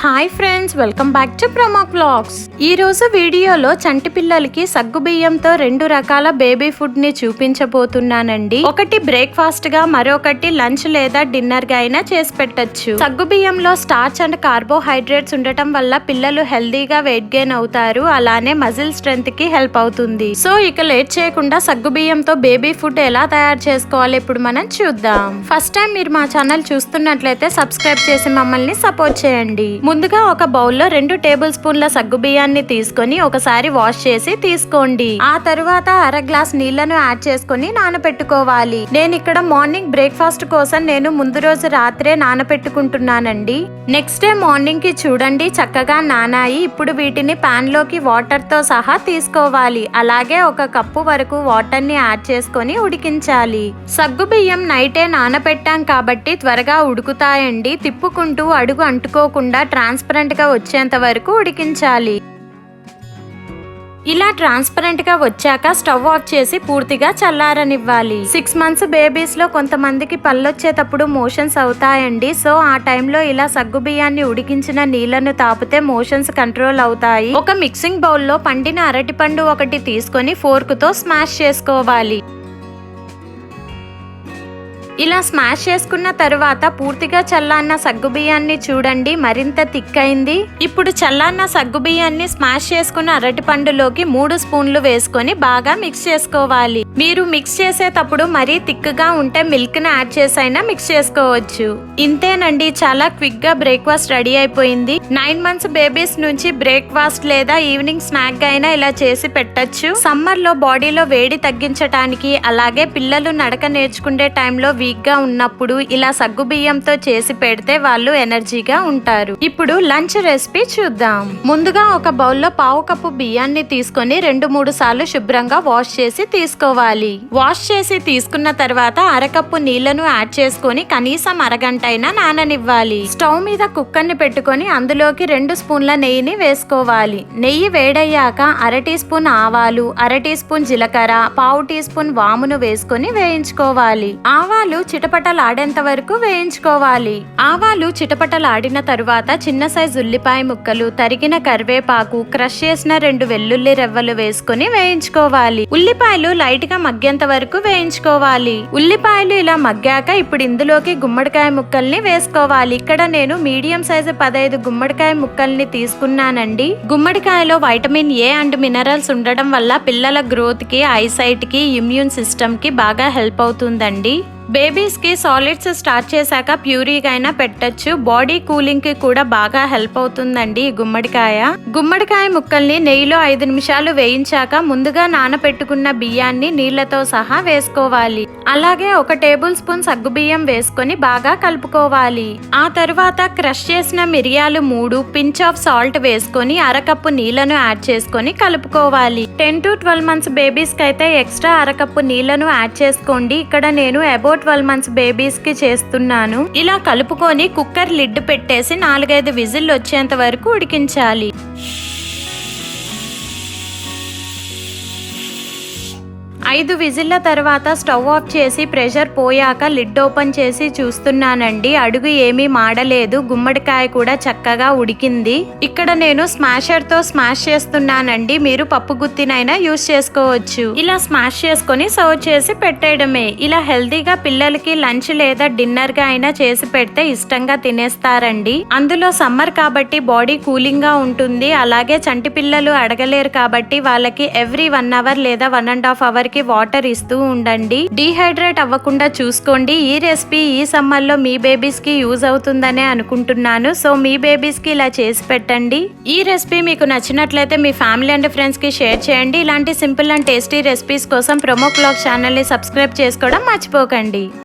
Hi friends, welcome back to promo vlogs. ఈ రోజు వీడియోలో చంటి పిల్లలకి సగ్గు బియ్యంతో 2 రకాల బేబీ ఫుడ్ ని చూపించబోతున్నానండి. ఒకటి బ్రేక్ఫాస్ట్ గా, మరొకటి లంచ్ లేదా డిన్నర్ గా అయినా చేసి పెట్టచ్చు. సగ్గు బియ్యంలో స్టార్చ్ అండ్ కార్బోహైడ్రేట్స్ ఉండటం వల్ల పిల్లలు హెల్దీగా వెయిట్ గెయిన్ అవుతారు. అలానే మజిల్ స్ట్రెంత్ కి హెల్ప్ అవుతుంది. సో ఇక లేట్ చేయకుండా సగ్గు బియ్యంతో బేబీ ఫుడ్ ఎలా తయారు చేసుకోవాలి ఇప్పుడు మనం చూద్దాం. ఫస్ట్ టైం మీరు మా ఛానల్ చూస్తున్నట్లయితే సబ్స్క్రైబ్ చేసి మమ్మల్ని సపోర్ట్ చేయండి. ముందుగా ఒక బౌల్లో 2 టేబుల్ స్పూన్ల సగ్గు బియ్యాన్ని తీసుకొని ఒకసారి వాష్ చేసి తీసుకోండి. ఆ తరువాత అర గ్లాస్ నీళ్లను యాడ్ చేసుకొని నానబెట్టుకోవాలి. నేను ఇక్కడ మార్నింగ్ బ్రేక్ఫాస్ట్ కోసం ముందు రోజు రాత్రే నానబెట్టుకుంటున్నానండి. నెక్స్ట్ డే మార్నింగ్ కి చూడండి చక్కగా నానాయి. ఇప్పుడు వీటిని పాన్ లోకి వాటర్ తో సహా తీసుకోవాలి. అలాగే 1 కప్పు వరకు వాటర్ ని యాడ్ చేసుకొని ఉడికించాలి. సగ్గు బియ్యం నైటే నానబెట్టాం కాబట్టి త్వరగా ఉడుకుతాయండి. తిప్పుకుంటూ అడుగు అంటుకోకుండా ట్రాన్స్పరెంట్ గా వచ్చేంత వరకు ఉడికించాలి. ఇలా ట్రాన్స్పరెంట్ గా వచ్చాక స్టవ్ ఆఫ్ చేసి పూర్తిగా చల్లారనివ్వాలి. 6 మంత్స్ బేబీస్ లో కొంతమందికి పళ్ళొచ్చేటప్పుడు మోషన్స్ అవుతాయండి. సో ఆ టైంలో ఇలా సగ్గు బియ్యాన్ని ఉడికించిన నీళ్లను తాపితే మోషన్స్ కంట్రోల్ అవుతాయి. ఒక మిక్సింగ్ బౌల్లో పండిన అరటిపండు ఒకటి తీసుకొని ఫోర్క్ తో స్మాష్ చేసుకోవాలి. ఇలా స్మాష్ చేసుకున్న తరువాత పూర్తిగా చల్లారిన సగ్గు బియ్యాన్ని చూడండి మరింత థిక్ అయింది. ఇప్పుడు చల్లారిన సగ్గు బియ్యాన్ని స్మాష్ చేసుకున్న అరటి పండులోకి 3 స్పూన్లు వేసుకొని బాగా మిక్స్ చేసుకోవాలి. మీరు మిక్స్ చేసేటప్పుడు మరీ థిక్ గా ఉంటే మిల్క్ ని యాడ్ చేసైనా మిక్స్ చేసుకోవచ్చు. ఇంతేనండి, చాలా క్విక్ గా బ్రేక్ఫాస్ట్ రెడీ అయిపోయింది. 9 మంత్స్ బేబీస్ నుంచి బ్రేక్ఫాస్ట్ లేదా ఈవినింగ్ స్నాక్ అయినా ఇలా చేసి పెట్టచ్చు. సమ్మర్ లో బాడీలో వేడి తగ్గించడానికి, అలాగే పిల్లలు నడక నేర్చుకునే టైంలో వీక్ గా ఉన్నప్పుడు ఇలా సగ్గు బియ్యంతో చేసి పెడితే వాళ్ళు ఎనర్జీగా ఉంటారు. ఇప్పుడు లంచ్ రెసిపీ చూద్దాం. ముందుగా ఒక బౌల్లో 1/2 కప్పు బియ్యాన్ని తీసుకొని 2-3 సార్లు శుభ్రంగా వాష్ చేసి తీసుకోవాలి. వాష్ చేసి తీసుకున్న తర్వాత అరకప్పు నీళ్లను యాడ్ చేసుకొని కనీసం అరగంట అయినా నాననివ్వాలి. స్టవ్ మీద కుక్కర్ ని పెట్టుకొని అందులోకి 2 స్పూన్ల నెయ్యిని వేసుకోవాలి. నెయ్యి వేడయ్యాక 1/2 టీ స్పూన్ ఆవాలు, 1/2 టీ స్పూన్ జీలకర్ర, 1/2 టీ స్పూన్ వామును వేసుకొని వేయించుకోవాలి. ఆవాలు చిటపటలాడేంత వరకు వేయించుకోవాలి. ఆవాలు చిటపటలాడిన తరువాత చిన్న సైజు ఉల్లిపాయ ముక్కలు, తరిగిన కరివేపాకు, క్రష్ చేసిన 2 వెల్లుల్లి రెవ్వలు వేసుకొని వేయించుకోవాలి. ఉల్లిపాయలు లైట్ గా మగ్గేంత వరకు వేయించుకోవాలి. ఉల్లిపాయలు ఇలా మగ్గాక ఇప్పుడు ఇందులోకి గుమ్మడికాయ ముక్కల్ని వేసుకోవాలి. ఇక్కడ నేను మీడియం సైజు 15 గుమ్మడికాయ ముక్కల్ని తీసుకున్నానండి. గుమ్మడికాయలో వైటమిన్ ఏ అండ్ మినరల్స్ ఉండడం వల్ల పిల్లల గ్రోత్ కి, ఐసైట్ కి, ఇమ్యూన్ సిస్టమ్ కి బాగా హెల్ప్ అవుతుందండి. బేబీస్ కి సాలిడ్స్ స్టార్ట్ చేశాక ప్యూరీగా అయినా పెట్టచ్చు. బాడీ కూలింగ్ కి కూడా బాగా హెల్ప్ అవుతుందండి ఈ గుమ్మడికాయ ముక్కల్ని నెయ్యిలో 5 నిమిషాలు వేయించాక ముందుగా నానబెట్టుకున్న బియ్యాన్ని నీళ్లతో సహా వేసుకోవాలి. అలాగే 1 టేబుల్ స్పూన్ సగ్గు బియ్యం వేసుకొని బాగా కలుపుకోవాలి. ఆ తరువాత క్రష్ చేసిన మిరియాలు 3, పించ్ ఆఫ్ సాల్ట్ వేసుకొని అరకప్పు నీళ్లను యాడ్ చేసుకొని కలుపుకోవాలి. 10 to 12 మంత్స్ బేబీస్ కి అయితే ఎక్స్ట్రా అరకప్పు నీళ్లను యాడ్ చేసుకోండి. ఇక్కడ నేను అబౌట్ 12 మంత్స్ బేబీస్ కి చేస్తున్నాను. ఇలా కలుపుకొని కుక్కర్ లిడ్ పెట్టేసి 4-5 విజిల్ వచ్చేంత వరకు ఉడికించాలి. 5 విజిల్ల తర్వాత స్టవ్ ఆఫ్ చేసి ప్రెషర్ పోయాక లిడ్ ఓపెన్ చేసి చూస్తున్నానండి. అడుగు ఏమీ మాడలేదు. గుమ్మడికాయ కూడా చక్కగా ఉడికింది. ఇక్కడ నేను స్మాషర్ తో స్మాష్ చేస్తున్నానండి. మీరు పప్పు గుత్తినైనా యూస్ చేసుకోవచ్చు. ఇలా స్మాష్ చేసుకొని సర్వ్ చేసి పెట్టేయడమే. ఇలా హెల్తీగా పిల్లలకి లంచ్ లేదా డిన్నర్ గా అయినా చేసి పెడితే ఇష్టంగా తినేస్తారండి. అందులో సమ్మర్ కాబట్టి బాడీ కూలింగ్ గా ఉంటుంది. అలాగే చంటి పిల్లలు అడగలేరు కాబట్టి వాళ్ళకి ఎవ్రీ 1 అవర్ లేదా 1.5 అవర్ కి వాటర్ ఇస్తూ ఉండండి. డీహైడ్రేట్ అవ్వకుండా చూసుకోండి. ఈ రెసిపీ ఈ సమ్మర్ లో మీ బేబీస్ కి యూజ్ అవుతుందనే అనుకుంటున్నాను. సో మీ బేబీస్ కి ఇలా చేసి పెట్టండి. ఈ రెసిపీ మీకు నచ్చినట్లయితే మీ ఫ్యామిలీ అండ్ ఫ్రెండ్స్ కి షేర్ చేయండి. ఇలాంటి సింపుల్ అండ్ టేస్టీ రెసిపీస్ కోసం ప్రమో వ్లాగ్స్ ఛానల్ ని సబ్స్క్రైబ్ చేసుకోవడం మర్చిపోకండి.